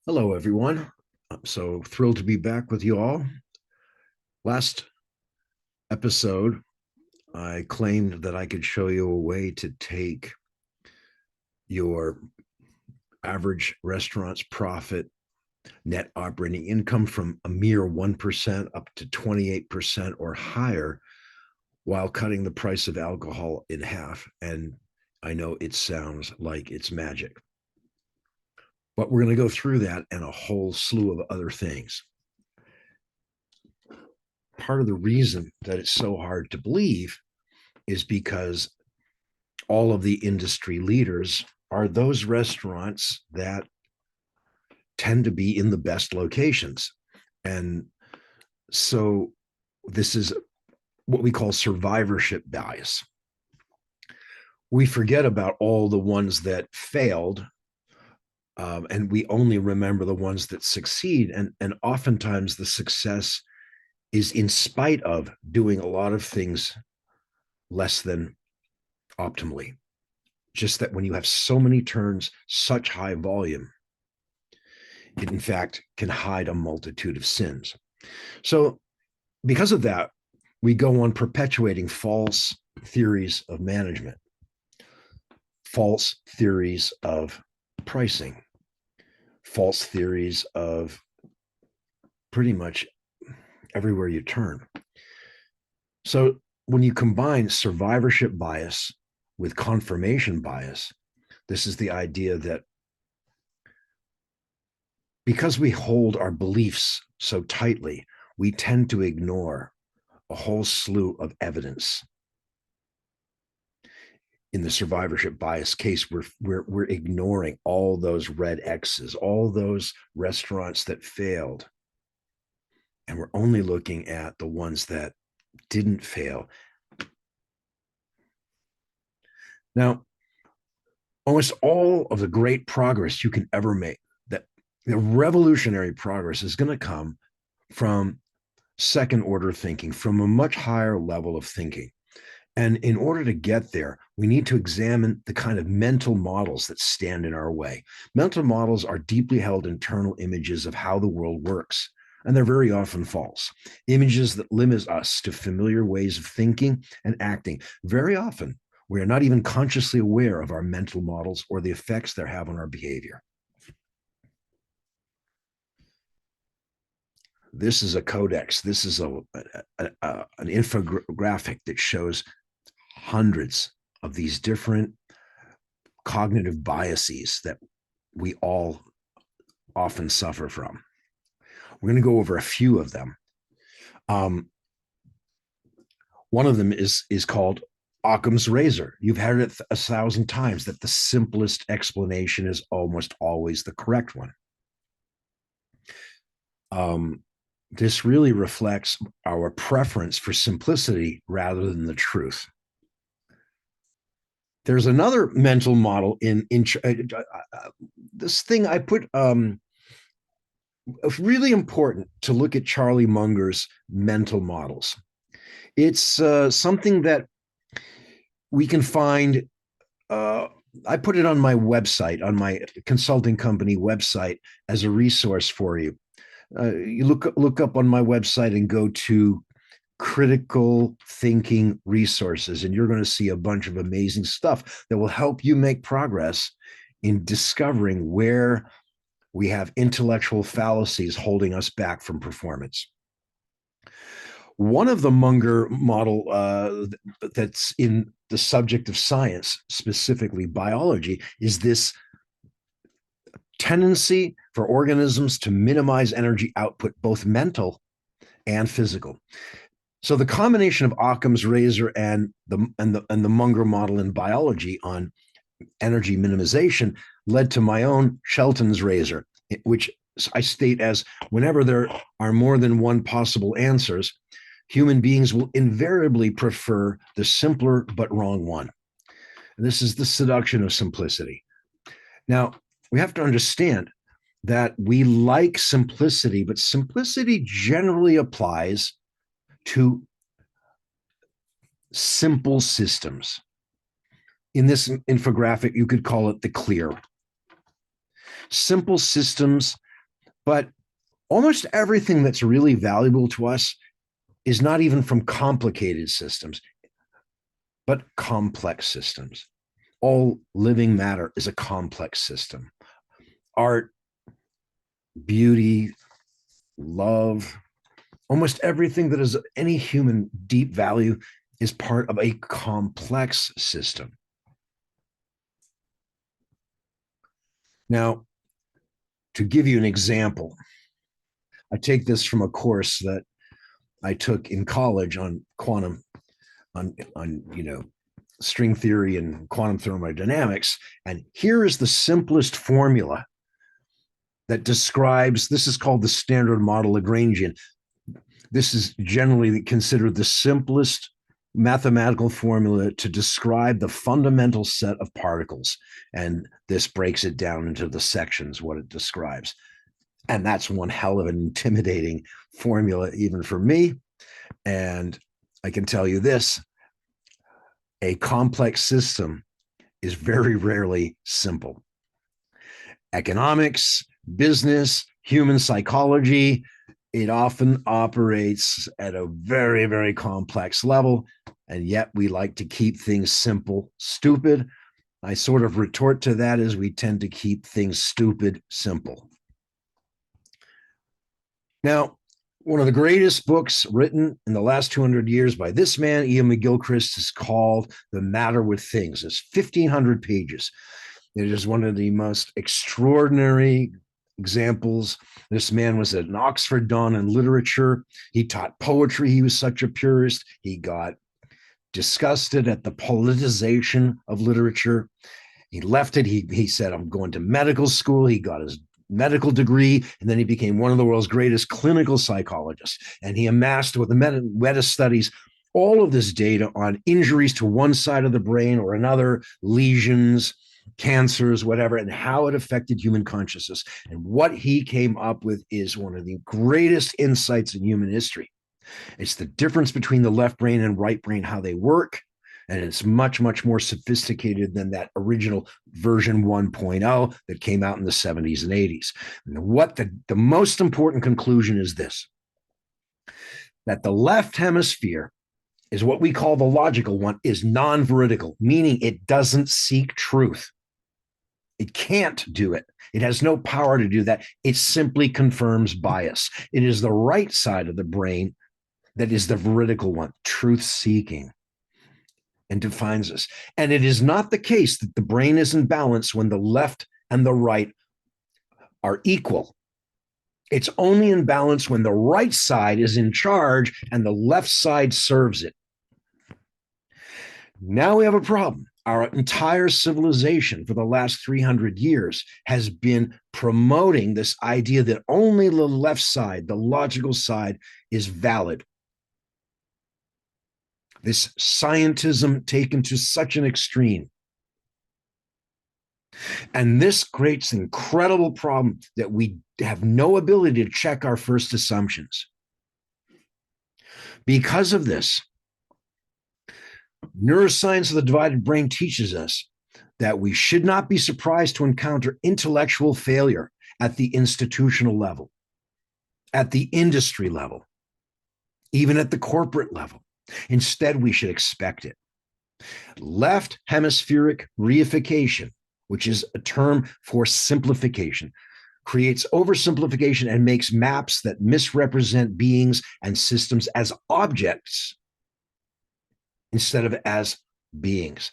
Hello, everyone. I'm so thrilled to be back with you all. Last episode, I claimed that I could show you a way to take your average restaurant's profit, net operating income from a mere 1% up to 28% or higher while cutting the price of alcohol in half. And I know it sounds like it's magic, but we're going to go through that and a whole slew of other things. Part of the reason that it's so hard to believe is because all of the industry leaders are those restaurants that tend to be in the best locations. And so this is what we call survivorship bias. We forget about all the ones that failed, and we only remember the ones that succeed. And oftentimes the success is in spite of doing a lot of things less than optimally. Just that when you have so many turns, such high volume, it in fact can hide a multitude of sins. So, because of that, we go on perpetuating false theories of management, false theories of pricing, false theories of pretty much everywhere you turn. So, when you combine survivorship bias with confirmation bias, this is the idea that because we hold our beliefs so tightly, we tend to ignore a whole slew of evidence. In the survivorship bias case, we're ignoring all those red X's, all those restaurants that failed, and we're only looking at the ones that didn't fail. Now, almost all of the great progress you can ever make, that the revolutionary progress, is going to come from second order thinking, from a much higher level of thinking. And in order to get there, we need to examine the kind of mental models that stand in our way. Mental models are deeply held internal images of how the world works, and they're very often false. Images that limit us to familiar ways of thinking and acting. Very often, we are not even consciously aware of our mental models or the effects they have on our behavior. This is a codex. This is an infographic that shows hundreds of these different cognitive biases that we all often suffer from. We're going to go over a few of them. One of them is called Occam's razor. You've heard it 1,000 times that the simplest explanation is almost always the correct one. This really reflects our preference for simplicity rather than the truth. There's another mental model in this thing I put. Really important to look at Charlie Munger's mental models. It's something that we can find. I put it on my website, on my consulting company website, as a resource for you. You look up on my website and go to critical thinking resources, and you're going to see a bunch of amazing stuff that will help you make progress in discovering where we have intellectual fallacies holding us back from performance. One of the Munger model that's in the subject of science, specifically biology, is this tendency for organisms to minimize energy output, both mental and physical. So the combination of Occam's razor and the Munger model in biology on energy minimization led to my own Shelton's razor, which I state as whenever there are more than one possible answers, human beings will invariably prefer the simpler but wrong one. And this is the seduction of simplicity. Now, we have to understand that we like simplicity, but simplicity generally applies to simple systems. In this infographic, you could call it the clear. Simple systems But almost everything that's really valuable to us is not even from complicated systems, but complex systems. All living matter is a complex system. Art, beauty, love, almost everything that is any human deep value is part of a complex system. Now, to give you an example, I take this from a course that I took in college on quantum, on string theory and quantum thermodynamics. And here is the simplest formula that describes, this is called the standard model Lagrangian. This is generally considered the simplest mathematical formula to describe the fundamental set of particles. And this breaks it down into the sections, what it describes. And that's one hell of an intimidating formula, even for me. And I can tell you this, a complex system is very rarely simple. Economics, business, human psychology, it often operates at a very, very complex level. And yet we like to keep things simple, stupid. I sort of retort to that as we tend to keep things stupid, simple. Now, one of the greatest books written in the last 200 years by this man, Ian McGilchrist, is called The Matter with Things. It's 1,500 pages. It is one of the most extraordinary examples. This man was an Oxford Don in literature. He taught poetry. He was such a purist. He got disgusted at the politicization of literature. He left it. He said, I'm going to medical school. He got his medical degree, and then he became one of the world's greatest clinical psychologists. And he amassed with the meta studies all of this data on injuries to one side of the brain or another, lesions, cancers, whatever, and how it affected human consciousness. And what he came up with is one of the greatest insights in human history. It's the difference between the left brain and right brain, how they work. And it's much, much more sophisticated than that original version 1.0 that came out in the 70s and 80s. And what the most important conclusion is this, that the left hemisphere is what we call the logical one, is non-veridical, meaning it doesn't seek truth. It can't do it. It has no power to do that. It simply confirms bias. It is the right side of the brain that is the veridical one, truth-seeking, and defines us. And it is not the case that the brain is in balance when the left and the right are equal. It's only in balance when the right side is in charge and the left side serves it. Now we have a problem. Our entire civilization for the last 300 years has been promoting this idea that only the left side, the logical side, is valid. This scientism taken to such an extreme. And this creates an incredible problem that we have no ability to check our first assumptions. Because of this, neuroscience of the divided brain teaches us that we should not be surprised to encounter intellectual failure at the institutional level, at the industry level, even at the corporate level. Instead, we should expect it. Left hemispheric reification, which is a term for simplification, creates oversimplification and makes maps that misrepresent beings and systems as objects instead of as beings.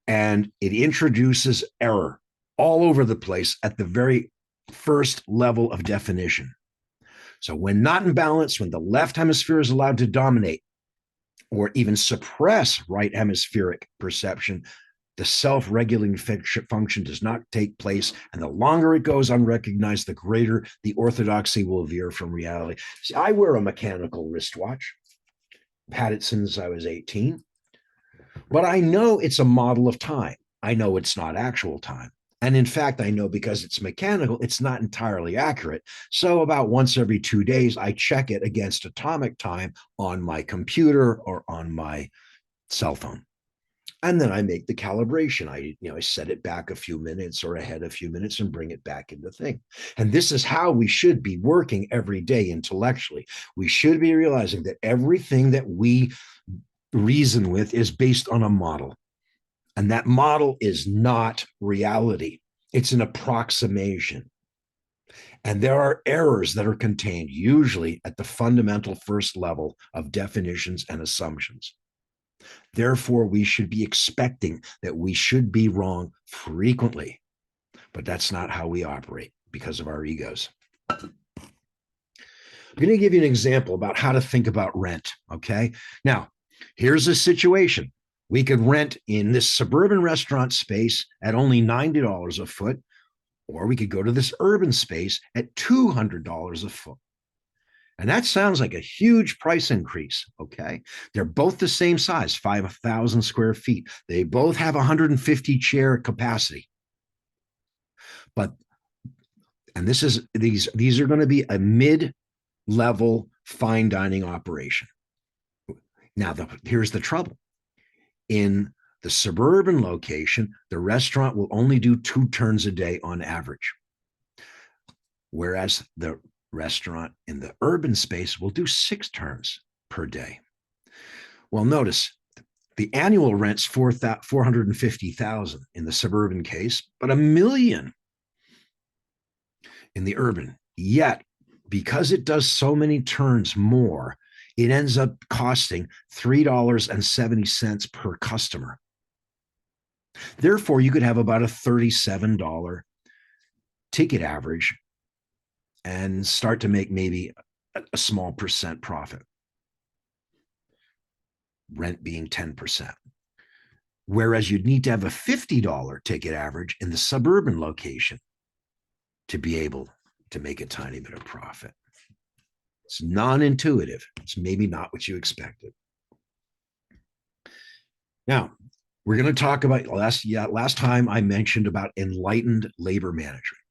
And it introduces error all over the place at the very first level of definition. So when not in balance, when the left hemisphere is allowed to dominate or even suppress right hemispheric perception, the self-regulating function does not take place. And the longer it goes unrecognized, the greater the orthodoxy will veer from reality. See, I wear a mechanical wristwatch. I've had it since I was 18. But I know it's a model of time. I know it's not actual time. And in fact, I know because it's mechanical, it's not entirely accurate. So about once every 2 days, I check it against atomic time on my computer or on my cell phone. And then I make the calibration. I set it back a few minutes or ahead a few minutes and bring it back into thing. And this is how we should be working every day intellectually. We should be realizing that everything that we reason with is based on a model. And that model is not reality. It's an approximation. And there are errors that are contained usually at the fundamental first level of definitions and assumptions. Therefore, we should be expecting that we should be wrong frequently, but that's not how we operate because of our egos. I'm going to give you an example about how to think about rent. Okay. Now, here's a situation. We could rent in this suburban restaurant space at only $90 a foot, or we could go to this urban space at $200 a foot. And that sounds like a huge price increase. Okay. They're both the same size, 5,000 square feet. They both have 150 chair capacity. But, and these are going to be a mid-level fine dining operation. Now, here's the trouble. In the suburban location, the restaurant will only do 2 turns a day on average. Whereas the restaurant in the urban space will do 6 turns per day. Well, notice the annual rent's 450,000 in the suburban case, but $1 million in the urban. Yet, because it does so many turns more, it ends up costing $3.70 per customer. Therefore, you could have about a $37 ticket average and start to make maybe a small percent profit, rent being 10%. Whereas you'd need to have a $50 ticket average in the suburban location to be able to make a tiny bit of profit. It's non-intuitive. It's maybe not what you expected. Now, we're going to talk about last time I mentioned about enlightened labor management.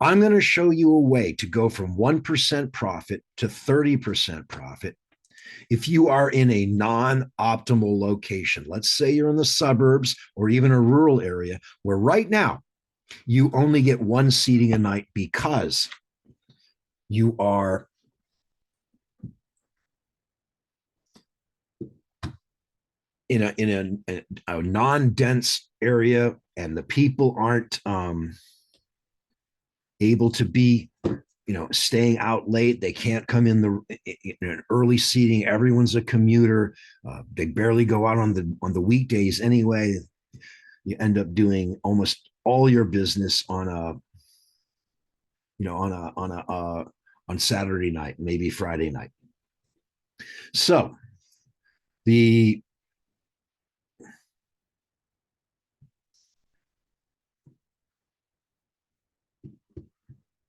I'm going to show you a way to go from 1% profit to 30% profit if you are in a non-optimal location. Let's say you're in the suburbs or even a rural area where right now you only get 1 seating a night because you are in a non-dense area and the people aren't able to be staying out late. They can't come in an early seating. Everyone's a commuter. They barely go out on the weekdays anyway. You end up doing almost all your business on Saturday night, maybe Friday night. So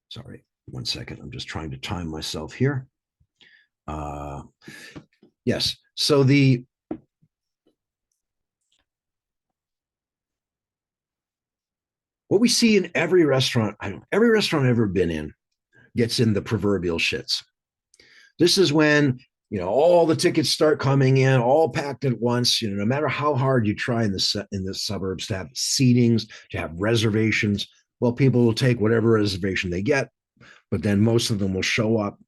sorry, 1 second. I'm just trying to time myself here. Yes. So what we see in every restaurant I've ever been in gets in the proverbial shits. This is when all the tickets start coming in, all packed at once. No matter how hard you try in the suburbs to have seatings, to have reservations, well, people will take whatever reservation they get, but then most of them will show up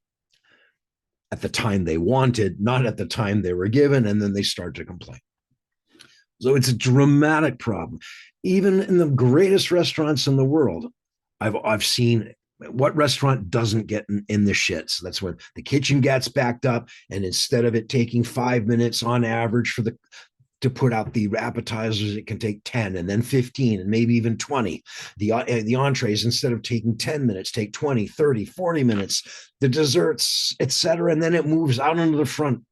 at the time they wanted, not at the time they were given, and then they start to complain. So it's a dramatic problem. Even in the greatest restaurants in the world, I've seen what restaurant doesn't get in the shits. That's when the kitchen gets backed up, and instead of it taking 5 minutes on average to put out the appetizers, it can take 10 and then 15 and maybe even 20. The entrees, instead of taking 10 minutes, take 20, 30, 40 minutes. The desserts, etc. And then it moves out into the front.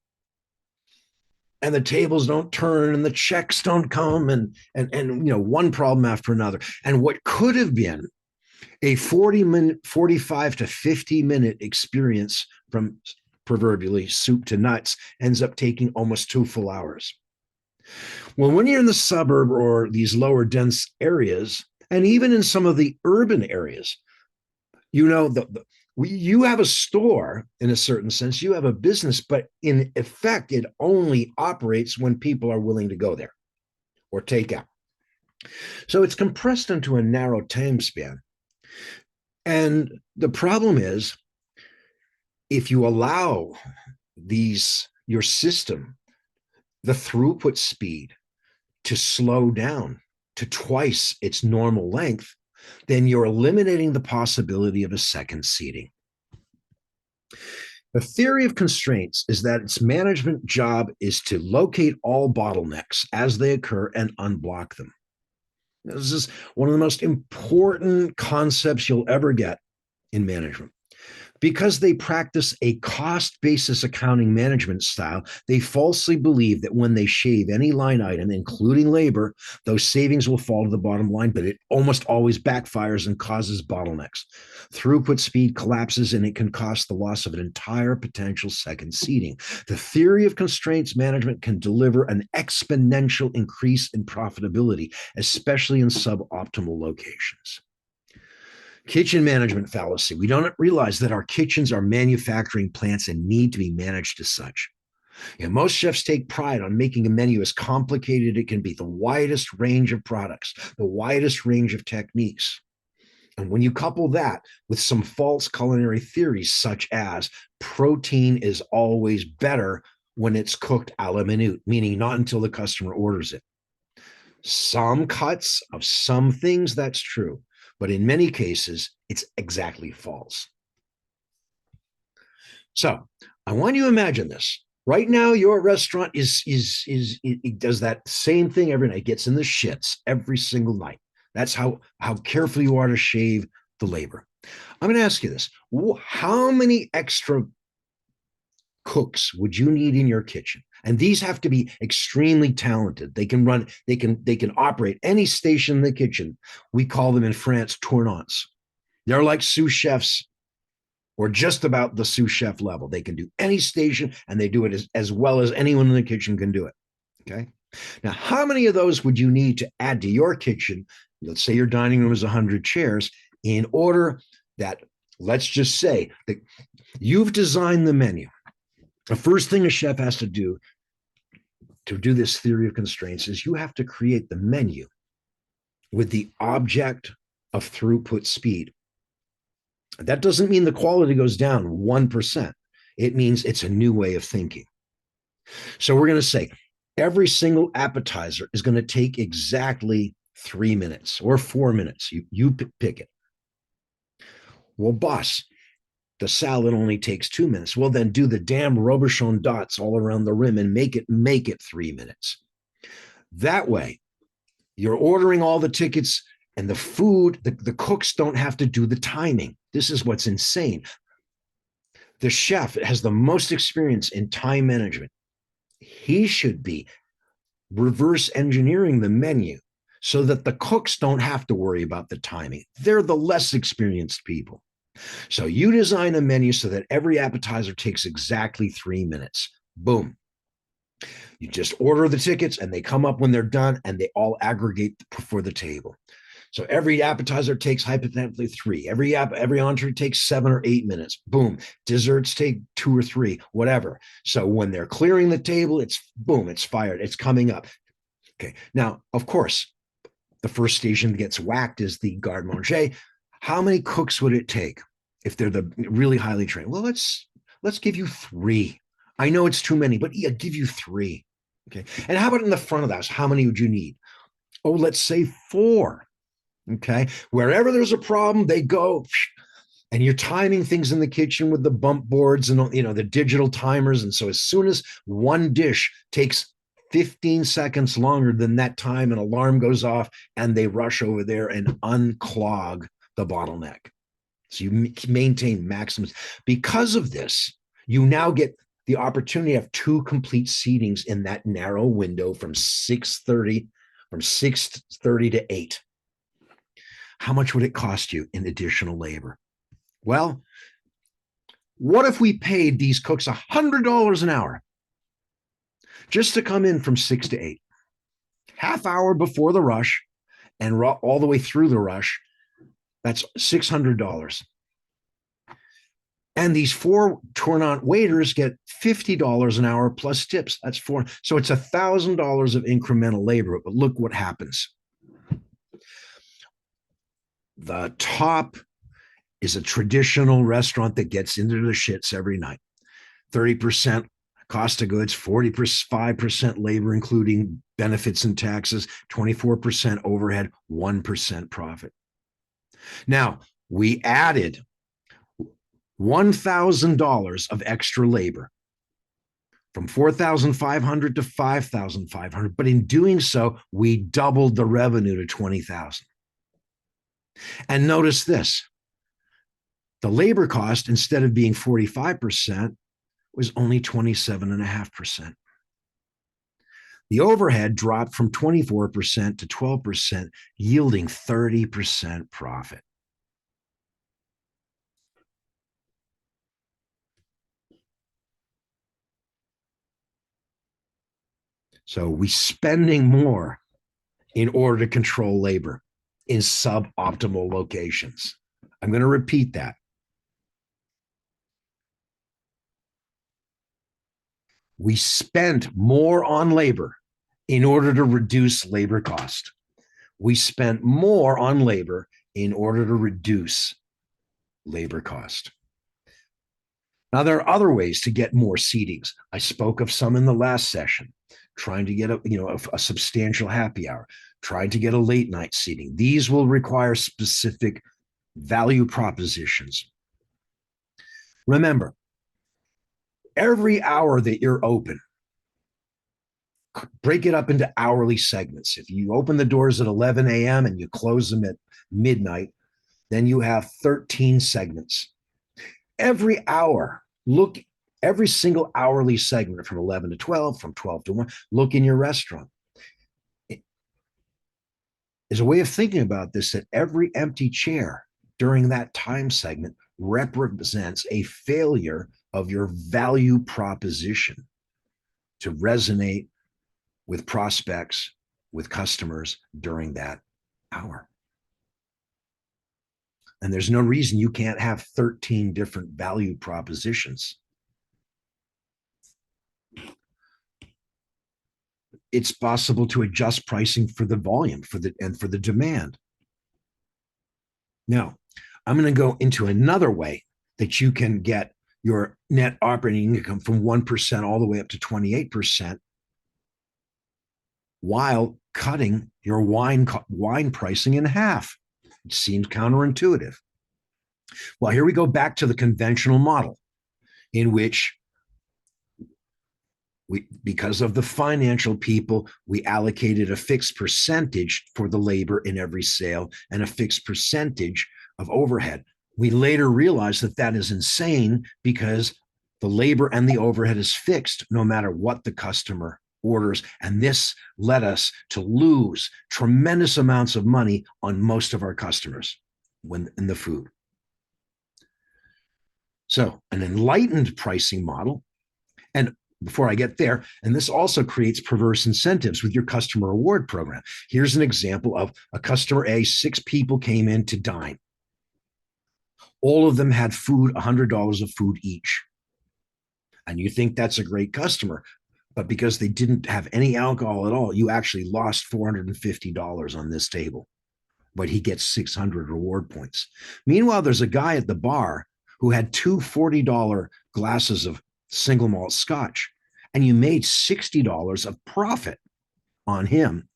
And the tables don't turn and the checks don't come and one problem after another. And what could have been a 45 to 50-minute experience from proverbially soup to nuts ends up taking almost 2 full hours. Well, when you're in the suburb or these lower dense areas, and even in some of the urban areas, you have a store in a certain sense, you have a business, but in effect, it only operates when people are willing to go there. or takeout. So it's compressed into a narrow time span. And the problem is, if you allow your system, the throughput speed, to slow down to twice its normal length, then you're eliminating the possibility of a second seating. The theory of constraints is that its management job is to locate all bottlenecks as they occur and unblock them. This is one of the most important concepts you'll ever get in management. Because they practice a cost basis accounting management style, they falsely believe that when they shave any line item, including labor, those savings will fall to the bottom line, but it almost always backfires and causes bottlenecks. Throughput speed collapses, and it can cost the loss of an entire potential second seating. The theory of constraints management can deliver an exponential increase in profitability, especially in suboptimal locations. Kitchen management fallacy. We don't realize that our kitchens are manufacturing plants and need to be managed as such. Most chefs take pride on making a menu as complicated as it can be, the widest range of products, the widest range of techniques. And when you couple that with some false culinary theories, such as protein is always better when it's cooked a la minute, meaning not until the customer orders it. Some cuts of some things, that's true. But in many cases, it's exactly false. So I want you to imagine this. Right now, your restaurant it does that same thing every night. It gets in the shits every single night. That's how careful you are to shave the labor. I'm going to ask you this. How many extra cooks would you need in your kitchen? And these have to be extremely talented. They can operate any station in the kitchen. We call them in France tournants. They're like sous chefs, or just about the sous chef level. They can do any station, and they do it as well as anyone in the kitchen can do it. Okay. Now, how many of those would you need to add to your kitchen? Let's say your dining room is 100 chairs, in order that, let's just say that you've designed the menu. The first thing a chef has to do this theory of constraints is you have to create the menu with the object of throughput speed. That doesn't mean the quality goes down 1%. It means it's a new way of thinking. So we're going to say every single appetizer is going to take exactly 3 minutes or 4 minutes. You pick it. Well, boss, the salad only takes 2 minutes. Well, then do the damn Robuchon dots all around the rim and make it 3 minutes. That way, you're ordering all the tickets, and the food, the cooks don't have to do the timing. This is what's insane. The chef has the most experience in time management. He should be reverse engineering the menu so that the cooks don't have to worry about the timing. They're the less experienced people. So you design a menu so that every appetizer takes exactly 3 minutes. Boom. You just order the tickets, and they come up when they're done, and they all aggregate for the table. So every appetizer takes hypothetically 3. Every entree takes 7 or 8 minutes. Boom. Desserts take 2 or 3, whatever. So when they're clearing the table, it's boom, it's fired. It's coming up. Okay. Now, of course, the first station that gets whacked is the garde manger. How many cooks would it take if they're the really highly trained? Well, let's give you 3. I know it's too many, but yeah, give you 3. Okay. And how about in the front of the house? How many would you need? Oh, let's say 4. Okay. Wherever there's a problem, they go. And you're timing things in the kitchen with the bump boards and the digital timers. And so as soon as one dish takes 15 seconds longer than that time, an alarm goes off, and they rush over there and unclog the bottleneck. So you maintain maximum. Because of this, you now get the opportunity to have 2 complete seatings in that narrow window from 6:30 to 8. How much would it cost you in additional labor? Well, what if we paid these cooks $100 an hour just to come in from 6 to 8, half hour before the rush and all the way through the rush? That's $600. And these 4 tournant waiters get $50 an hour plus tips. That's 4. So it's $1,000 of incremental labor. But look what happens. The top is a traditional restaurant that gets into the shits every night. 30% cost of goods, 45% labor, including benefits and taxes, 24% overhead, 1% profit. Now, we added $1,000 of extra labor from 4,500 to 5,500. But in doing so, we doubled the revenue to 20,000. And notice this, the labor cost, instead of being 45%, was only 27.5%. The overhead dropped from 24% to 12%, yielding 30% profit. So we're spending more in order to control labor in suboptimal locations. I'm going to repeat that. We spent more on labor in order to reduce labor cost. We spent more on labor in order to reduce labor cost. Now, there are other ways to get more seatings. I spoke of some in the last session, trying to get a substantial happy hour, trying to get a late night seating. These will require specific value propositions. Remember, every hour that you're open, break it up into hourly segments. If you open the doors at 11 a.m. and you close them at midnight, then you have 13 segments. Every hour, look, every single hourly segment from 11 to 12, from 12 to 1, look in your restaurant. There's a way of thinking about this, that every empty chair during that time segment represents a failure of your value proposition to resonate with prospects, with customers during that hour. And there's no reason you can't have 13 different value propositions. It's possible to adjust pricing for the volume and for the demand. Now, I'm going to go into another way that you can get your net operating income from 1% all the way up to 28% while cutting your wine pricing in half. It seems counterintuitive. Well, here we go back to the conventional model in which because of the financial people, we allocated a fixed percentage for the labor in every sale and a fixed percentage of overhead. We later realized that that is insane because the labor and the overhead is fixed no matter what the customer orders. And this led us to lose tremendous amounts of money on most of our customers when in the food. So an enlightened pricing model, and before I get there, and this also creates perverse incentives with your customer reward program. Here's an example of a customer A, 6 people came in to dine. All of them had food, $100 of food each. And you think that's a great customer, but because they didn't have any alcohol at all, you actually lost $450 on this table, but he gets 600 reward points. Meanwhile, there's a guy at the bar who had 2 $40 glasses of single malt scotch, and you made $60 of profit on him,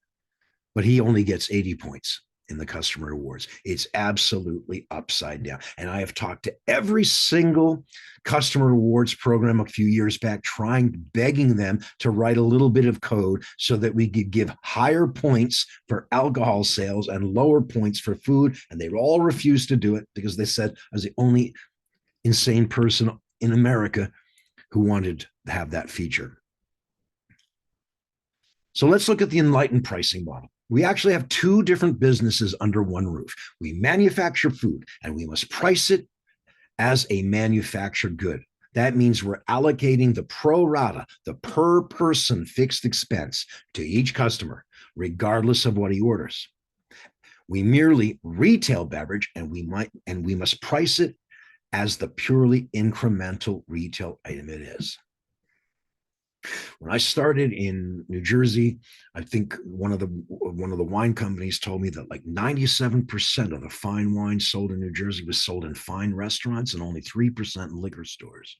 but he only gets 80 points in the customer rewards. It's absolutely upside down. And I have talked to every single customer rewards program a few years back, begging them to write a little bit of code so that we could give higher points for alcohol sales and lower points for food. And they all refused to do it because they said I was the only insane person in America who wanted to have that feature. So let's look at the enlightened pricing model. We actually have 2 different businesses under one roof. We manufacture food and we must price it as a manufactured good. That means we're allocating the pro rata, the per person fixed expense to each customer, regardless of what he orders. We merely retail beverage and we must price it as the purely incremental retail item it is. When I started in New Jersey, I think one of the wine companies told me that like 97% of the fine wine sold in New Jersey was sold in fine restaurants and only 3% in liquor stores.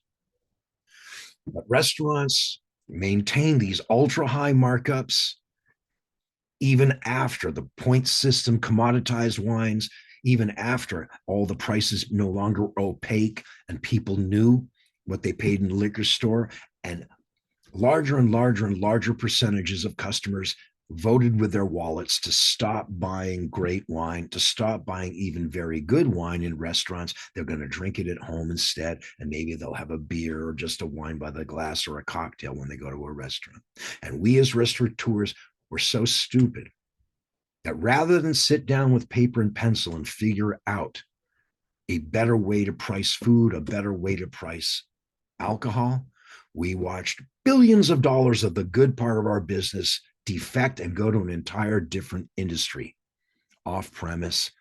But restaurants maintain these ultra high markups even after the point system commoditized wines, even after all the prices no longer opaque and people knew what they paid in the liquor store, and larger and larger and larger percentages of customers voted with their wallets to stop buying great wine, to stop buying even very good wine in restaurants. They're going to drink it at home instead, and maybe they'll have a beer or just a wine by the glass or a cocktail when they go to a restaurant. And we as restaurateurs were so stupid that rather than sit down with paper and pencil and figure out a better way to price food, a better way to price alcohol, we watched billions of dollars of the good part of our business defect and go to an entire different industry, off-premise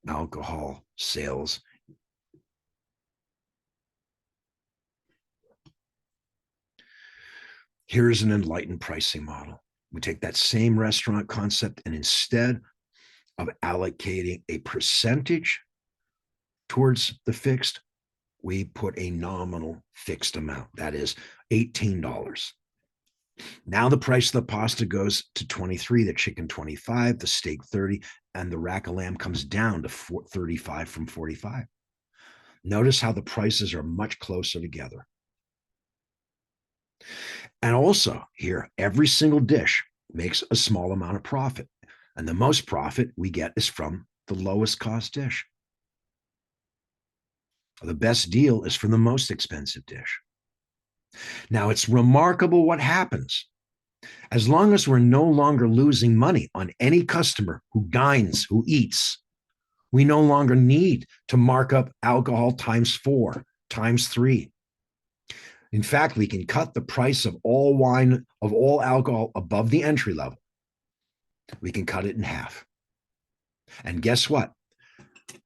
alcohol sales. Here's an enlightened pricing model. We take that same restaurant concept, and instead of allocating a percentage towards the fixed, we put a nominal fixed amount. That is $18. Now the price of the pasta goes to 23, the chicken 25, the steak 30, and the rack of lamb comes down to 35 from 45. Notice how the prices are much closer together. And also here, every single dish makes a small amount of profit. And the most profit we get is from the lowest cost dish. The best deal is from the most expensive dish. Now, it's remarkable what happens. As long as we're no longer losing money on any customer who dines, who eats, we no longer need to mark up alcohol times 4, times 3. In fact, we can cut the price of all wine, of all alcohol above the entry level. We can cut it in half. And guess what?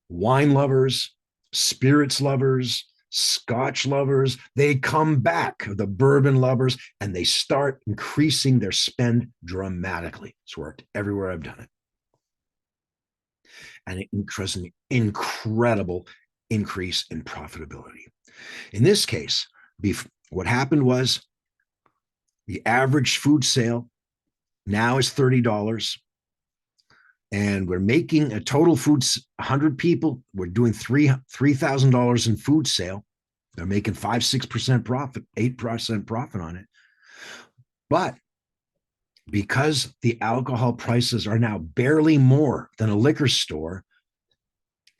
Wine lovers, spirits lovers, Scotch lovers, they come back, the bourbon lovers, and they start increasing their spend dramatically. It's worked everywhere I've done it. And it increases an incredible increase in profitability. In this case, what happened was the average food sale now is $30. And we're making a total food, 100 people, we're doing $3,000 in food sale. They're making 5-6% profit, 8% profit on it. But because the alcohol prices are now barely more than a liquor store,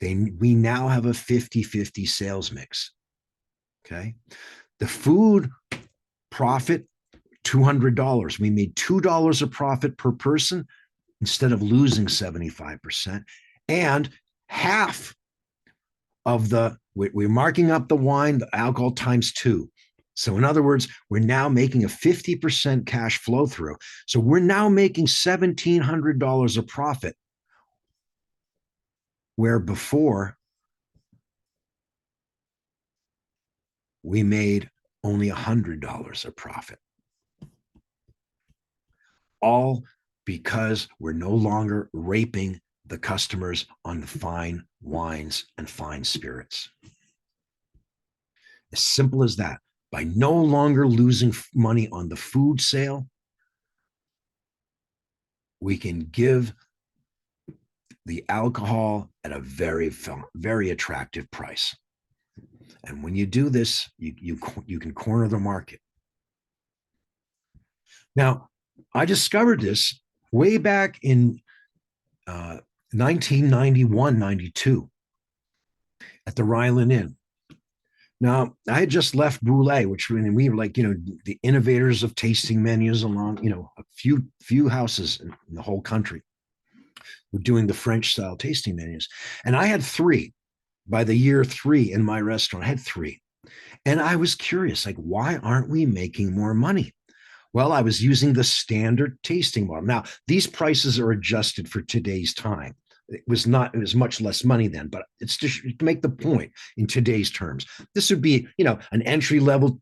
we now have a 50-50 sales mix. Okay. The food profit, $200. We made $2 of profit per person instead of losing 75%. And half of we're marking up the wine, the alcohol times 2. So in other words, we're now making a 50% cash flow through. So we're now making $1,700 of profit, where before we made only $100 of profit. All because we're no longer raping the customers on the fine wines and fine spirits. As simple as that. By no longer losing money on the food sale, we can give the alcohol at a very, very attractive price. And when you do this, you can corner the market. Now, I discovered this way back in 1991, 92 at the Ryland Inn. Now, I had just left Brûlée, which we were like, the innovators of tasting menus along, a few houses in the whole country were doing the French style tasting menus. And I had 3 by the year 3 in my restaurant. I had 3. And I was curious, like, why aren't we making more money? Well, I was using the standard tasting model. Now, these prices are adjusted for today's time. it was much less money then, but it's just to make the point in today's terms. This would be, an entry level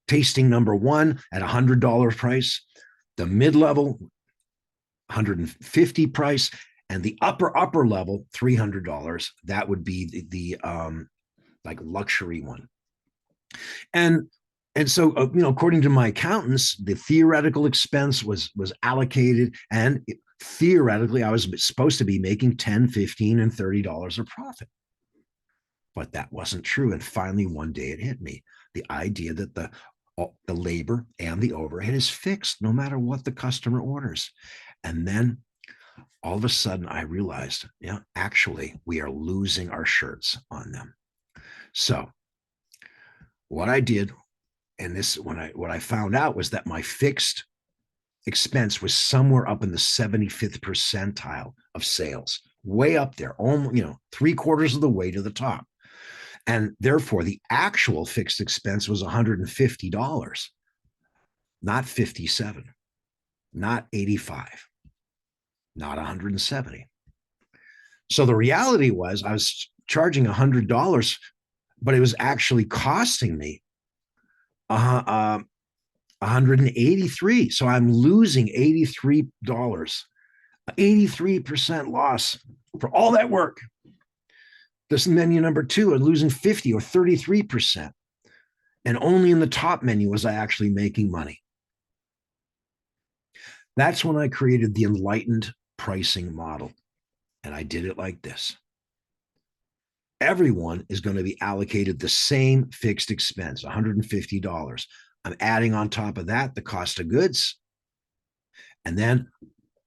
tasting number one at $100 price, the mid level 150 price, and the upper level $300. That would be the like luxury one. And so according to my accountants, the theoretical expense was allocated, and theoretically I was supposed to be making 10, 15, and $30 of profit. But that wasn't true. And finally one day it hit me, the idea that the labor and the overhead is fixed no matter what the customer orders. And then all of a sudden I realized, actually we are losing our shirts on them. So what I did, and what I found out was that my fixed expense was somewhere up in the 75th percentile of sales, way up there, almost, 3/4 of the way to the top. And therefore the actual fixed expense was $150, not 57, not 85, not 170. So the reality was I was charging $100, but it was actually costing me 183. So I'm losing $83, 83% loss for all that work. This menu number two, I'm losing 50 or 33%. And only in the top menu was I actually making money. That's when I created the Enlightened pricing model. And I did it like this. Everyone is going to be allocated the same fixed expense, $150. I'm adding on top of that the cost of goods. And then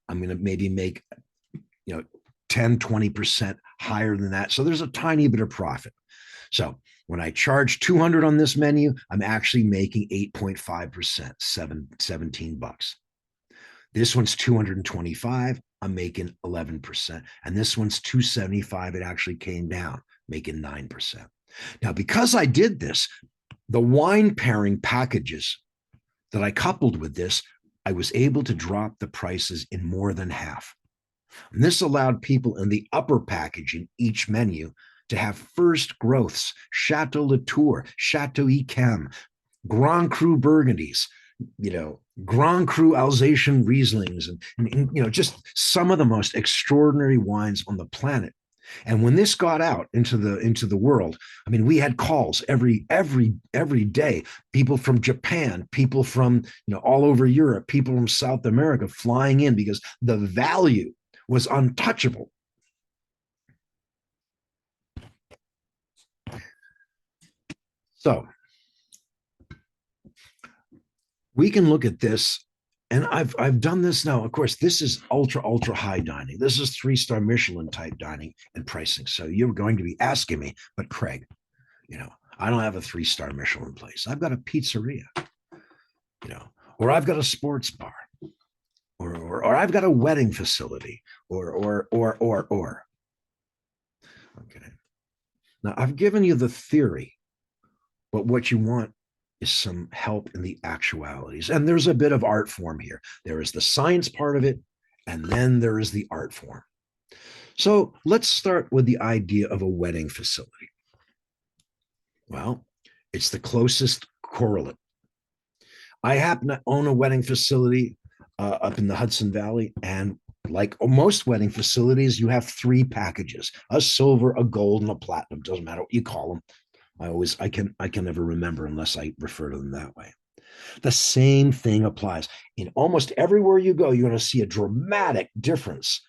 I'm going to maybe make, 10, 20% higher than that. So there's a tiny bit of profit. So when I charge 200 on this menu, I'm actually making 8.5%, $17. This one's 225, I'm making 11%. And this one's 275, it actually came down, making 9%. Now, because I did this, the wine pairing packages that I coupled with this, I was able to drop the prices in more than half. And this allowed people in the upper package in each menu to have first growths, Chateau Latour, Chateau Yquem, Grand Cru Burgundies, Grand Cru Alsatian Rieslings, and just some of the most extraordinary wines on the planet. And when this got out into the world, I mean, we had calls every day, people from Japan, people from all over Europe, people from South America flying in because the value was untouchable. So we can look at this, and I've done this now. Of course, this is ultra high dining. This is 3-star Michelin type dining and pricing. So you're going to be asking me, but Craig, I don't have a 3-star Michelin place. I've got a pizzeria, or I've got a sports bar, or I've got a wedding facility, or. Okay. Now I've given you the theory, but what you want is some help in the actualities. And there's a bit of art form here. There is the science part of it, and then there is the art form. So let's start with the idea of a wedding facility. Well, it's the closest correlate. I happen to own a wedding facility up in the Hudson Valley, and like most wedding facilities, you have 3 packages: a silver, a gold, and a platinum. Doesn't matter what you call them. I can never remember unless I refer to them that way. The same thing applies. In almost everywhere you go, you're going to see a dramatic difference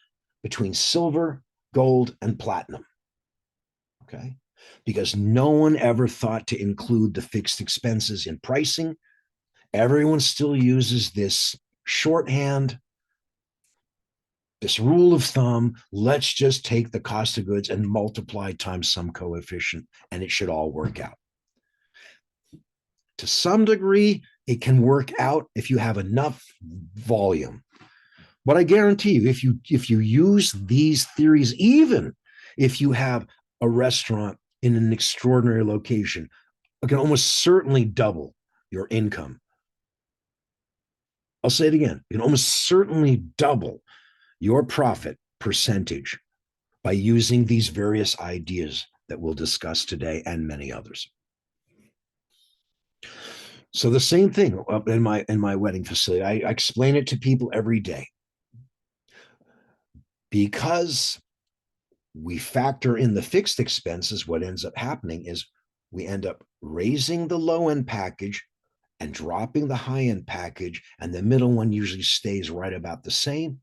between silver, gold, and platinum. Okay? Because no one ever thought to include the fixed expenses in pricing. Everyone still uses this shorthand, this rule of thumb. Let's just take the cost of goods and multiply times some coefficient, and it should all work out. To some degree, it can work out if you have enough volume. But I guarantee you, if you use these theories, even if you have a restaurant in an extraordinary location, it can almost certainly double your income. I'll say it again. It can almost certainly double your profit percentage by using these various ideas that we'll discuss today and many others. So the same thing in my wedding facility. I explain it to people every day. Because we factor in the fixed expenses, what ends up happening is we end up raising the low end package and dropping the high end package, and the middle one usually stays right about the same.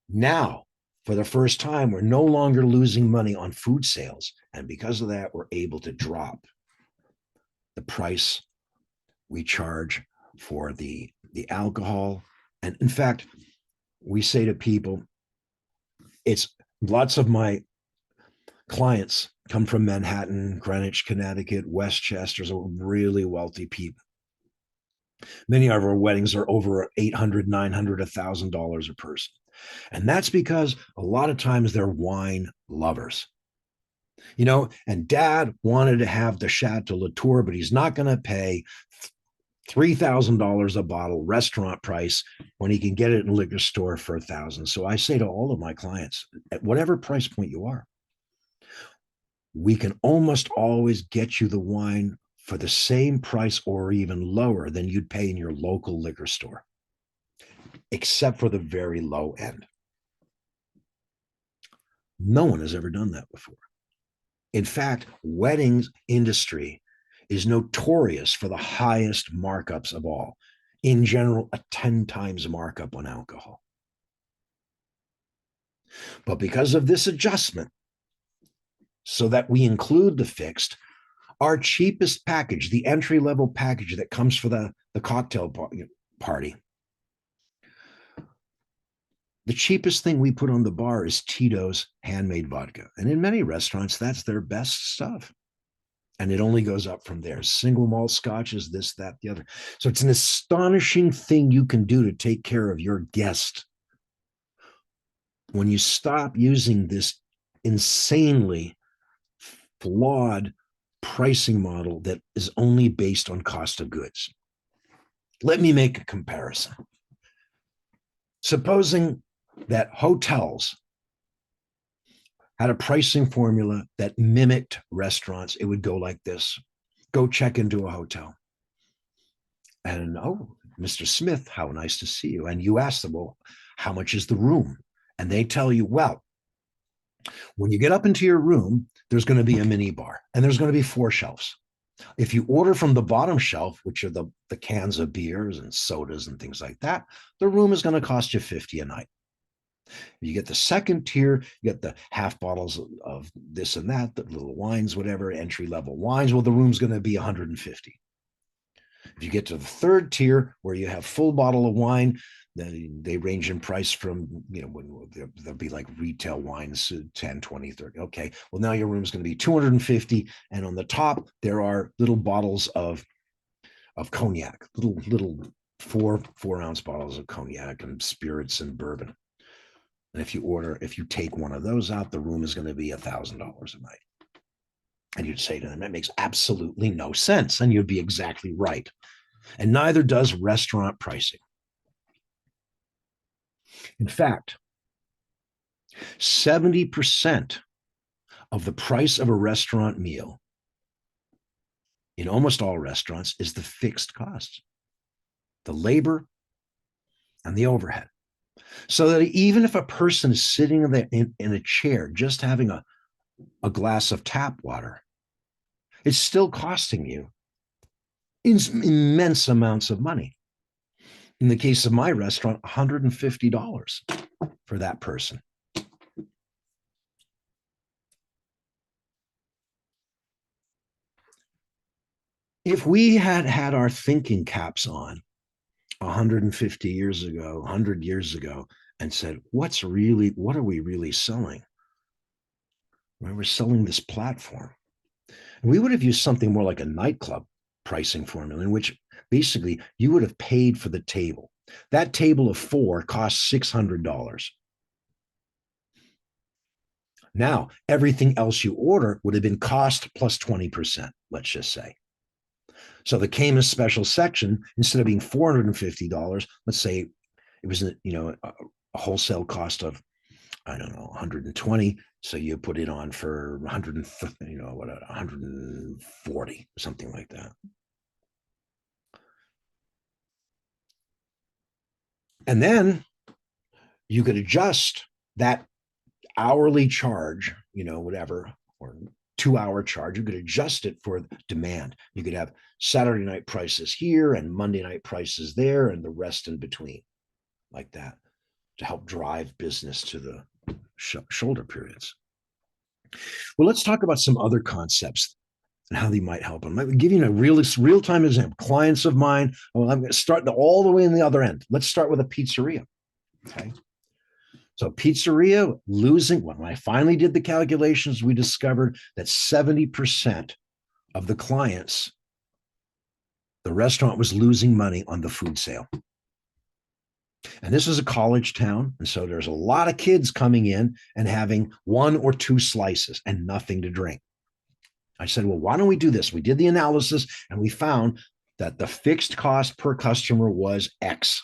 Now, for the first time, we're no longer losing money on food sales. And because of that, we're able to drop the price we charge for the alcohol. And in fact, we say to people, it's lots of my clients come from Manhattan, Greenwich, Connecticut, Westchester, so really wealthy people. Many of our weddings are over $800, $900, $1,000 a person. And that's because a lot of times they're wine lovers. And dad wanted to have the Chateau Latour, but he's not going to pay $3,000 a bottle restaurant price when he can get it in a liquor store for $1,000. So I say to all of my clients, at whatever price point you are, we can almost always get you the wine for the same price or even lower than you'd pay in your local liquor store, except for the very low end. No one has ever done that before. In fact, weddings industry is notorious for the highest markups of all. In general, a 10 times markup on alcohol. But because of this adjustment, so that we include the fixed, our cheapest package, the entry-level package that comes for the cocktail party, the cheapest thing we put on the bar is Tito's handmade vodka. And in many restaurants, that's their best stuff. And it only goes up from there. Single malt scotches, this, that, the other. So it's an astonishing thing you can do to take care of your guest when you stop using this insanely flawed pricing model that is only based on cost of goods. Let me make a comparison. Supposing that hotels had a pricing formula that mimicked restaurants, it would go like this. Go check into a hotel. And, oh, Mr. Smith, how nice to see you. And you ask them, well, how much is the room? And they tell you, well, when you get up into your room, there's going to be a mini bar and there's going to be 4 shelves. If you order from the bottom shelf, which are the cans of beers and sodas and things like that, the room is going to cost you $50 a night. You get the second tier, you get the half bottles of this and that, the little wines, whatever, entry level wines. Well, the room's going to be $150. If you get to the third tier where you have full bottle of wine, they range in price from, there'll be like retail wines, 10, 20, 30. Okay. Well, now your room is going to be 250. And on the top, there are little bottles of cognac, little 4-ounce bottles of cognac and spirits and bourbon. And if you take one of those out, the room is going to be $1,000 a night. And you'd say to them, that makes absolutely no sense. And you'd be exactly right. And neither does restaurant pricing. In fact, 70% of the price of a restaurant meal in almost all restaurants is the fixed costs, the labor and the overhead. So that even if a person is sitting in a chair just having a glass of tap water, it's still costing you immense amounts of money. In the case of my restaurant, $150 for that person. If we had had our thinking caps on 150 years ago, 100 years ago, and said, what are we really selling? Well, we're selling this platform. And we would have used something more like a nightclub pricing formula in which basically you would have paid for the table. That table of 4 cost $600. Now, everything else you order would have been cost plus 20%, let's just say. So the Cayman special section, instead of being $450, let's say it was a wholesale cost of I don't know, 120. So you put it on for 100, 140, something like that. And then you could adjust that hourly charge, whatever, or 2 hour charge. You could adjust it for demand. You could have Saturday night prices here and Monday night prices there and the rest in between, like that, to help drive business to the shoulder periods. Well, let's talk about some other concepts and how they might help. I'm giving you a real-time example. Clients of mine, well, I'm going to start all the way in the other end. Let's start with a pizzeria. Okay. So pizzeria losing, when I finally did the calculations, we discovered that 70% of the clients, the restaurant was losing money on the food sale. And this is a college town. And so there's a lot of kids coming in and having 1 or 2 slices and nothing to drink. I said, well, why don't we do this? We did the analysis and we found that the fixed cost per customer was X.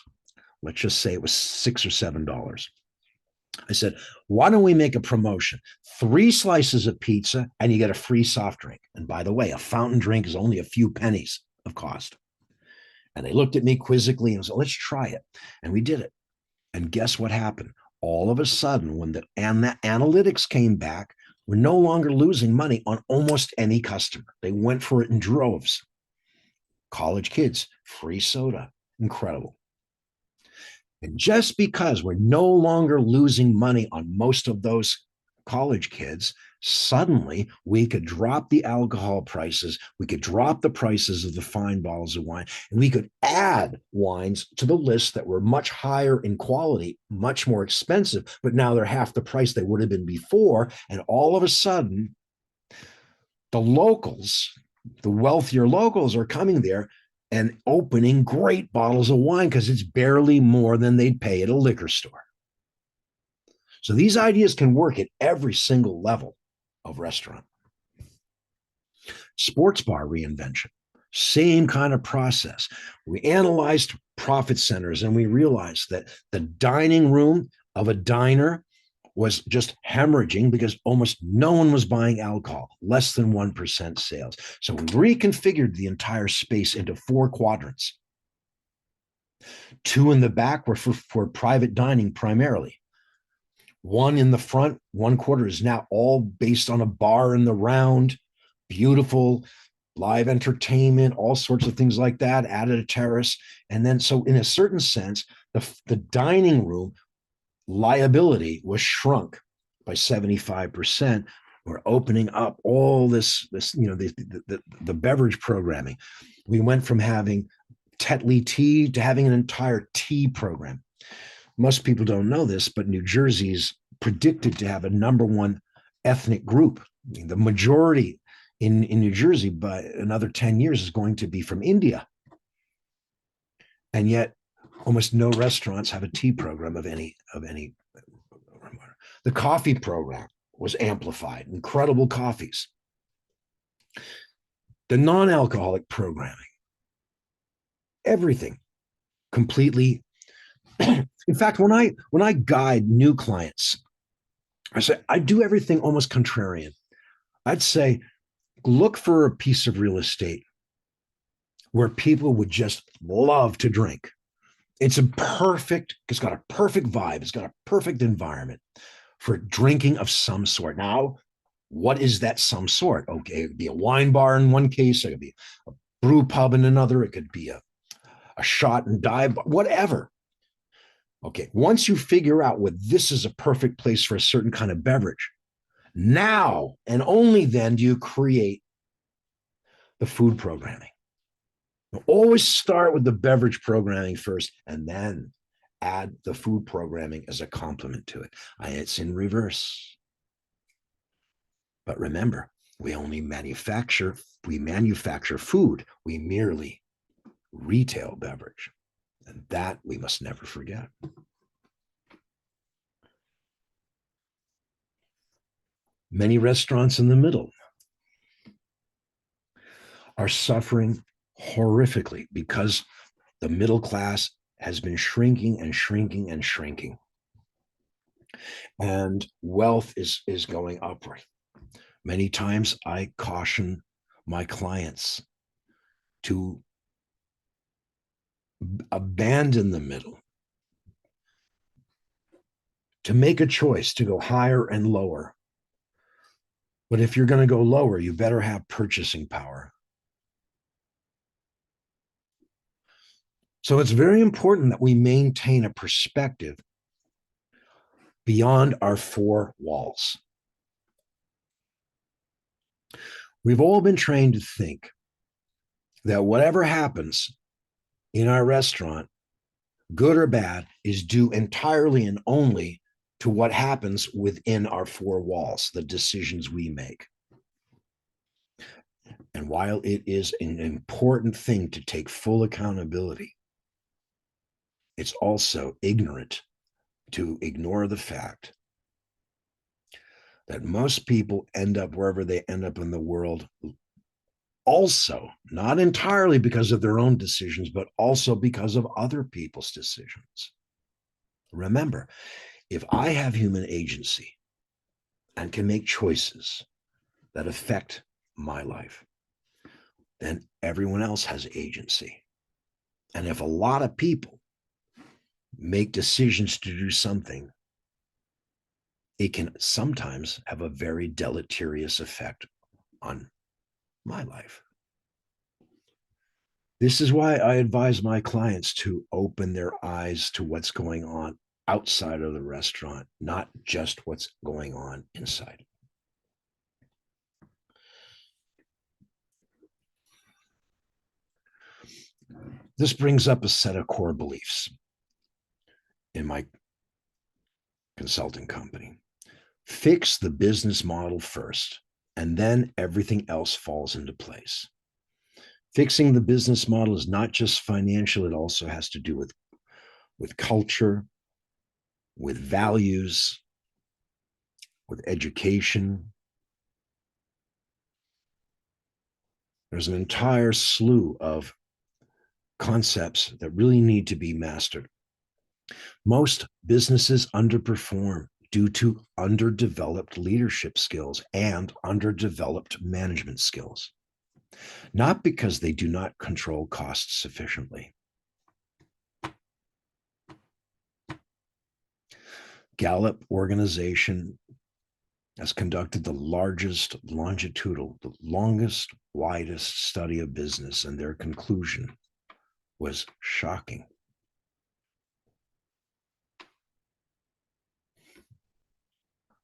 Let's just say it was $6 or $7. I said, why don't we make a promotion? 3 slices of pizza and you get a free soft drink. And by the way, a fountain drink is only a few pennies of cost. And they looked at me quizzically and said, let's try it. And we did it. And guess what happened? All of a sudden, when the analytics came back, we're no longer losing money on almost any customer. They went for it in droves. College kids, free soda, incredible. And just because we're no longer losing money on most of those college kids, suddenly we could drop the alcohol prices, we could drop the prices of the fine bottles of wine, and we could add wines to the list that were much higher in quality, much more expensive, but now they're half the price they would have been before. And all of a sudden, the locals, the wealthier locals, are coming there and opening great bottles of wine because it's barely more than they'd pay at a liquor store. So these ideas can work at every single level of restaurant. Sports bar reinvention, same kind of process. We analyzed profit centers and we realized that the dining room of a diner was just hemorrhaging because almost no one was buying alcohol, less than 1% sales. So we reconfigured the entire space into 4 quadrants. 2 in the back were for private dining primarily. 1 in the front, 1/4 is now all based on a bar in the round, beautiful live entertainment, all sorts of things like that, added a terrace. And then, so in a certain sense, the dining room liability was shrunk by 75%. We're opening up all this the beverage programming. We went from having Tetley tea to having an entire tea program. Most people don't know this, but New Jersey's predicted to have a #1 ethnic group. The majority in New Jersey by another 10 years is going to be from India. And yet almost no restaurants have a tea program of any. The coffee program was amplified, incredible coffees. The non-alcoholic programming, everything completely. In fact, when I guide new clients, I say I do everything almost contrarian. I'd say, look for a piece of real estate where people would just love to drink. It's got a perfect vibe. It's got a perfect environment for drinking of some sort. Now, what is that some sort? Okay, it could be a wine bar in one case. It could be a brew pub in another. It could be a shot and dive, whatever. Okay, once you figure out what this is a perfect place for a certain kind of beverage, now and only then do you create the food programming. You always start with the beverage programming first and then add the food programming as a complement to it. It's in reverse. But remember, we manufacture food. We merely retail beverage. And that we must never forget. Many restaurants in the middle are suffering horrifically because the middle class has been shrinking and shrinking and shrinking. and wealth is going upward. Many times I caution my clients to abandon the middle, to make a choice to go higher and lower. But if you're going to go lower, you better have purchasing power. So it's very important that we maintain a perspective beyond our four walls. We've all been trained to think that whatever happens in our restaurant, good or bad, is due entirely and only to what happens within our four walls, the decisions we make. And while it is an important thing to take full accountability, it's also ignorant to ignore the fact that most people end up wherever they end up in the world, also not entirely because of their own decisions, but also because of other people's decisions. Remember, if I have human agency and can make choices that affect my life, then everyone else has agency. And if a lot of people make decisions to do something, it can sometimes have a very deleterious effect on my life. This is why I advise my clients to open their eyes to what's going on outside of the restaurant, not just what's going on inside. This brings up a set of core beliefs in my consulting company. Fix the business model first, and then everything else falls into place. Fixing the business model is not just financial, it also has to do with culture, with values, with education. There's an entire slew of concepts that really need to be mastered. Most businesses underperform due to underdeveloped leadership skills and underdeveloped management skills, not because they do not control costs sufficiently. Gallup organization has conducted the largest longitudinal, the longest, widest study of business, and their conclusion was shocking.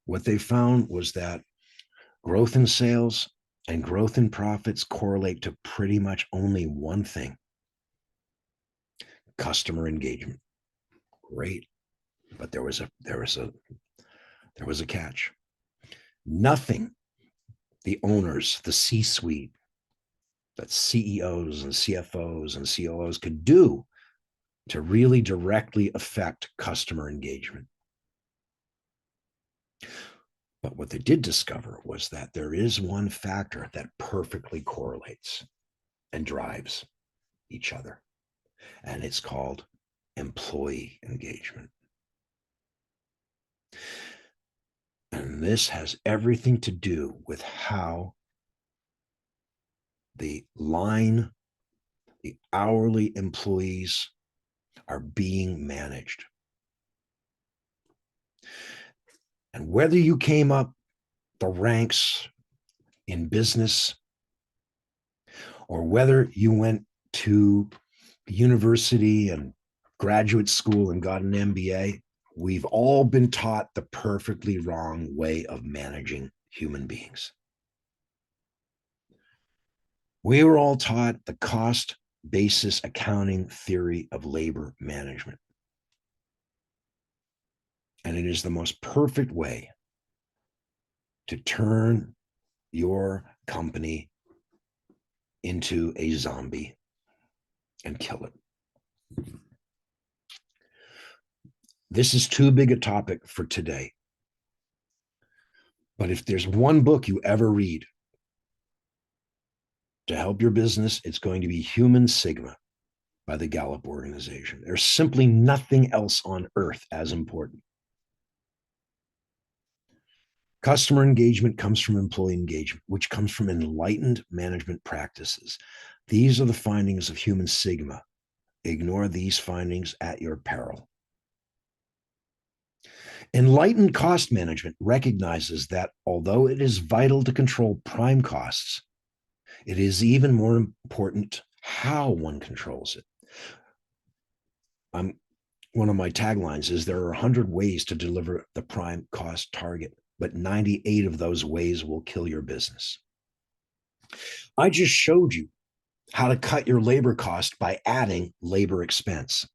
What they found was that growth in sales and growth in profits correlate to pretty much only one thing: customer engagement. Great, but there was a catch. Nothing the owners, the C-suite, that CEOs and CFOs and COOs could do to really directly affect customer engagement. But what they did discover was that there is one factor that perfectly correlates and drives each other, and it's called employee engagement. And this has everything to do with how the hourly employees are being managed. And whether you came up the ranks in business or whether you went to university and graduate school and got an MBA, we've all been taught the perfectly wrong way of managing human beings. We were all taught the cost basis accounting theory of labor management. And it is the most perfect way to turn your company into a zombie and kill it. This is too big a topic for today. But if there's one book you ever read to help your business, it's going to be Human Sigma by the Gallup organization. There's simply nothing else on earth as important. Customer engagement comes from employee engagement, which comes from enlightened management practices. These are the findings of human sigma. Ignore these findings at your peril. Enlightened cost management recognizes that although it is vital to control prime costs, it is even more important how one controls it. One of my taglines is there are 100 ways to deliver the prime cost target, but 98 of those ways will kill your business. I just showed you how to cut your labor cost by adding labor expense.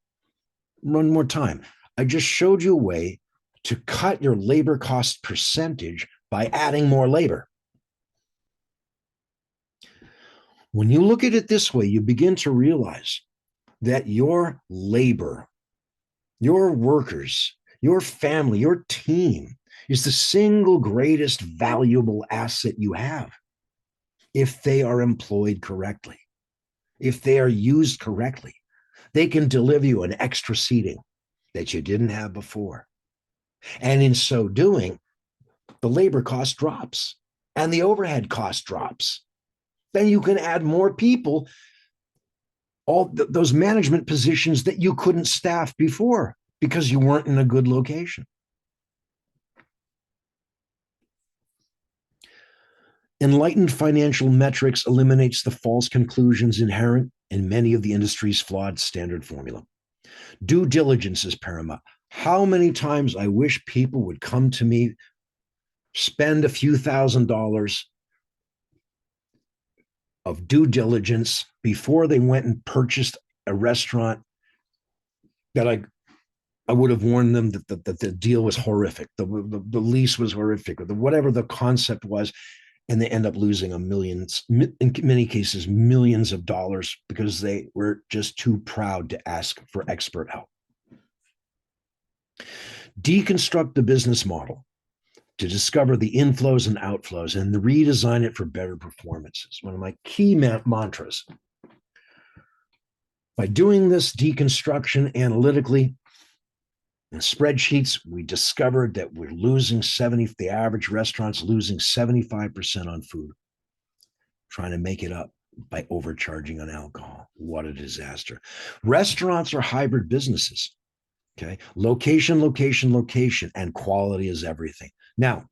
One more time. I just showed you a way to cut your labor cost percentage by adding more labor. When you look at it this way, you begin to realize that your labor, your workers, your family, your team is the single greatest valuable asset you have if they are employed correctly. If they are used correctly, they can deliver you an extra seating that you didn't have before. And in so doing, the labor cost drops and the overhead cost drops. Then you can add more people, those management positions that you couldn't staff before because you weren't in a good location. Enlightened financial metrics eliminates the false conclusions inherent in many of the industry's flawed standard formula. Due diligence is paramount. How many times I wish people would come to me, spend a few $1,000s of due diligence before they went and purchased a restaurant that I would have warned them that the deal was horrific, the lease was horrific, or whatever the concept was, and they end up losing in many cases, millions of dollars because they were just too proud to ask for expert help. Deconstruct the business model to discover the inflows and outflows and redesign it for better performances. One of my key mantras. By doing this deconstruction analytically in spreadsheets, we discovered that we're losing the average restaurant's losing 75% on food, trying to make it up by overcharging on alcohol. What a disaster. Restaurants are hybrid businesses. Okay. Location, and quality is everything. Now,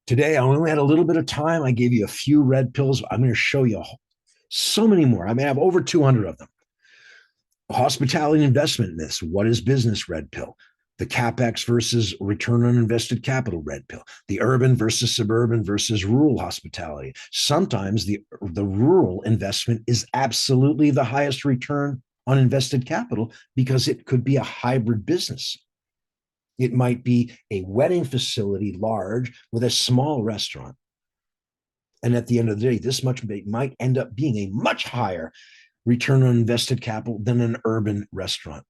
today I only had a little bit of time. I gave you a few red pills. I'm going to show you so many more. I may have over 200 of them. Hospitality investment myths. What is business? Red pill. The CapEx versus return on invested capital. Red pill. The urban versus suburban versus rural hospitality. Sometimes the rural investment is absolutely the highest return on invested capital because it could be a hybrid business. It might be a wedding facility, large, with a small restaurant. And at the end of the day, this might end up being a much higher return on invested capital than an urban restaurant.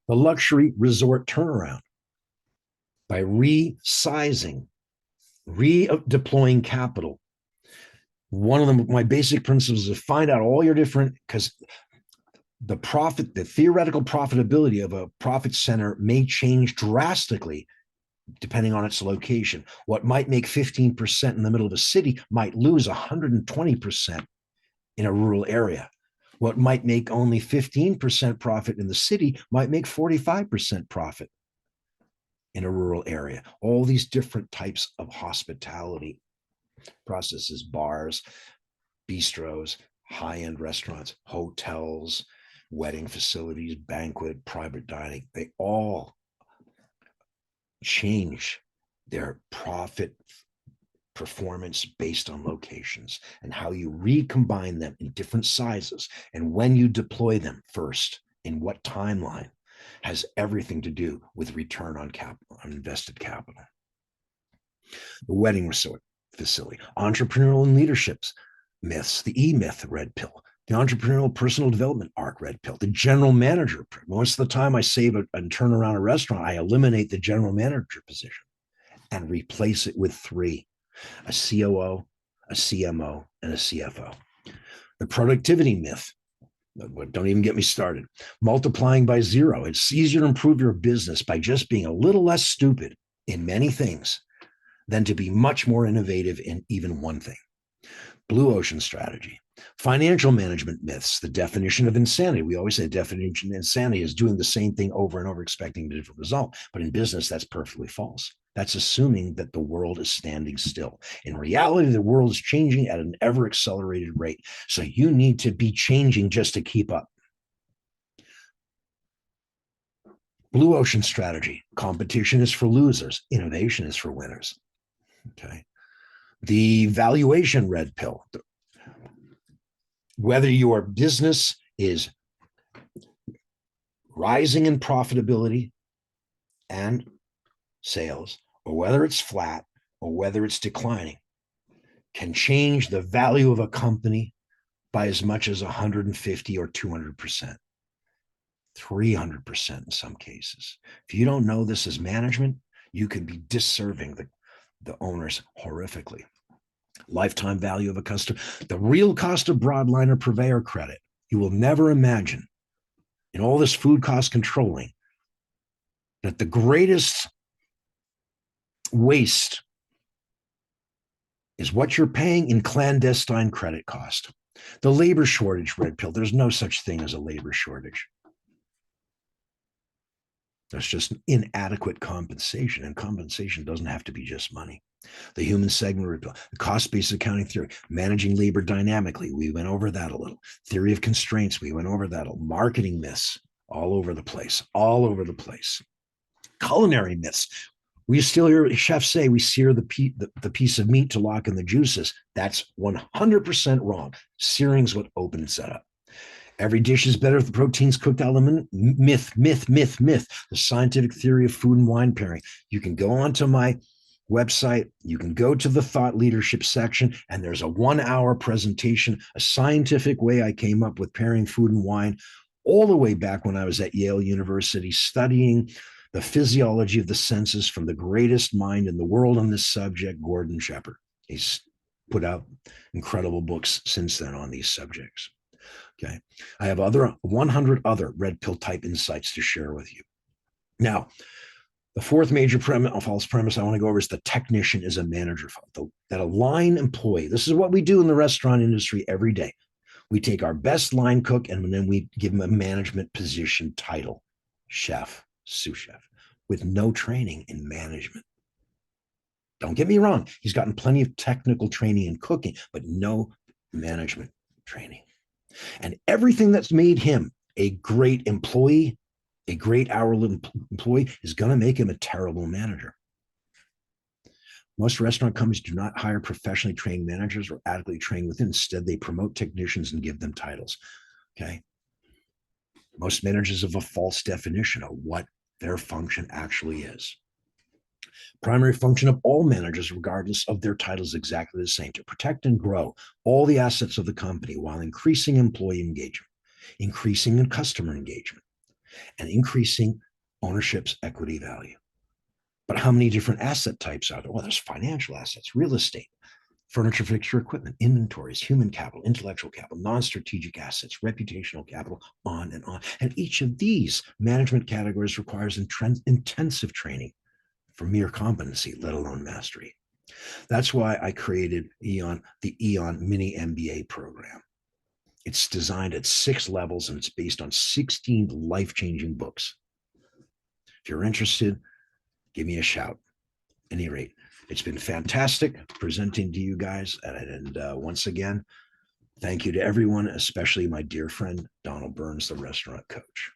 The luxury resort turnaround by resizing, redeploying capital. One of my basic principles is to find out all your different, because the theoretical profitability of a profit center may change drastically depending on its location. What might make 15% in the middle of a city might lose 120% in a rural area. What might make only 15% profit in the city might make 45% profit in a rural area. All these different types of hospitality processes, bars, bistros, high-end restaurants, hotels, wedding facilities, banquet, private dining, they all change their profit performance based on locations and how you recombine them in different sizes and when you deploy them first in what timeline has everything to do with return on capital, on invested capital. The wedding resort facility, entrepreneurial and leaderships myths, the E-myth, red pill, the entrepreneurial personal development arc, red pill, the general manager. Most of the time I save and turn around a restaurant, I eliminate the general manager position and replace it with 3. A COO, a CMO, and a CFO. The productivity myth. Don't even get me started. Multiplying by 0. It's easier to improve your business by just being a little less stupid in many things than to be much more innovative in even one thing. Blue ocean strategy. Financial management myths, the definition of insanity. We always say the definition of insanity is doing the same thing over and over, expecting a different result. But in business, that's perfectly false. That's assuming that the world is standing still. In reality, the world is changing at an ever accelerated rate. So you need to be changing just to keep up. Blue ocean strategy. Competition is for losers. Innovation is for winners. Okay. The valuation red pill. Whether your business is rising in profitability and sales, or whether it's flat, or whether it's declining, can change the value of a company by as much as 150 or 200%, 300% in some cases. If you don't know this as management, you could be disserving the owners horrifically. Lifetime value of a customer, the real cost of broadliner purveyor credit. You will never imagine in all this food cost controlling that the greatest waste is what you're paying in clandestine credit cost. The labor shortage red pill. There's no such thing as a labor shortage. That's just inadequate compensation, and compensation doesn't have to be just money. The human segment red pill, the cost-based accounting theory, managing labor dynamically. We went over that a little. Theory of constraints. We went over that. Marketing myths all over the place, all over the place. Culinary myths. We still hear chefs say we sear the piece of meat to lock in the juices. That's 100% wrong. Searing's what opens that up. Every dish is better if the protein's cooked element. Myth. The scientific theory of food and wine pairing. You can go onto my website, you can go to the thought leadership section, and there's a 1-hour presentation, a scientific way I came up with pairing food and wine all the way back when I was at Yale University studying the physiology of the senses from the greatest mind in the world on this subject, Gordon Shepherd. He's put out incredible books since then on these subjects. Okay. I have 100 other red pill type insights to share with you. Now, the fourth major false premise I want to go over is the technician is a manager. That a line employee, this is what we do in the restaurant industry every day. We take our best line cook and then we give him a management position title, chef, sous chef, with no training in management. Don't get me wrong. He's gotten plenty of technical training in cooking, but no management training. And everything that's made him a great employee, a great hourly employee, is going to make him a terrible manager. Most restaurant companies do not hire professionally trained managers or adequately trained within. Instead, they promote technicians and give them titles. Okay. Most managers have a false definition of what their function actually is. Primary function of all managers, regardless of their title, is exactly the same: to protect and grow all the assets of the company while increasing employee engagement, increasing in customer engagement, and increasing ownership's equity value. But how many different asset types are there? Well, there's financial assets, real estate, furniture, fixture, equipment, inventories, human capital, intellectual capital, non-strategic assets, reputational capital, on and on. And each of these management categories requires intensive training for mere competency, let alone mastery. That's why I created the Eon Mini MBA program. It's designed at 6 levels and it's based on 16 life-changing books. If you're interested, give me a shout. At any rate, it's been fantastic presenting to you guys. And once again, thank you to everyone, especially my dear friend, Donald Burns, the restaurant coach.